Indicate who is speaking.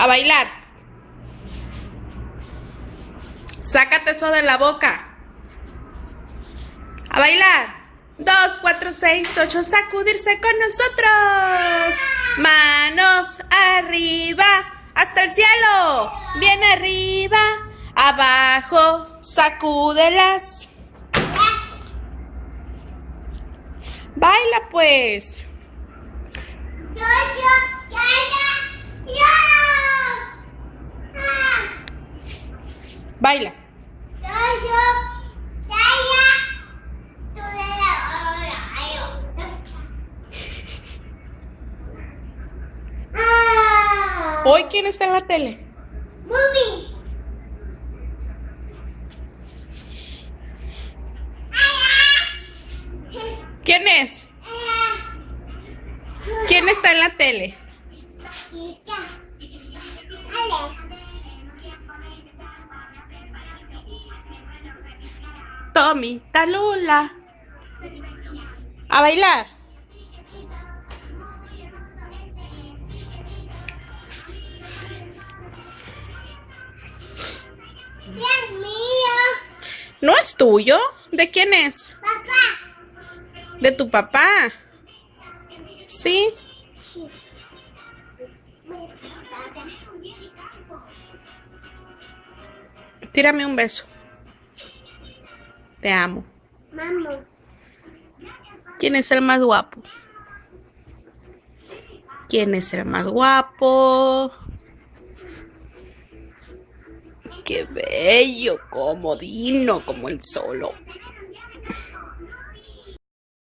Speaker 1: A bailar. Sácate eso de la boca. A bailar. 2, 4, 6, 8. Sacudirse con nosotros. Manos arriba. Hasta el cielo. Bien arriba. Abajo. Sacúdelas. Baila pues. Baila. ¿Hoy quién está en la tele?
Speaker 2: Mami.
Speaker 1: ¿Quién es? ¿Quién está en la tele? Tommy, Talula. A bailar.
Speaker 2: Es mío.
Speaker 1: ¿No es tuyo? ¿De quién es?
Speaker 2: Papá.
Speaker 1: ¿De tu papá? ¿Sí?
Speaker 2: Sí.
Speaker 1: Tírame un beso. Te amo.
Speaker 2: Mamá.
Speaker 1: ¿Quién es el más guapo? ¿Quién es el más guapo? ¡Qué bello! Como Dino, como el solo.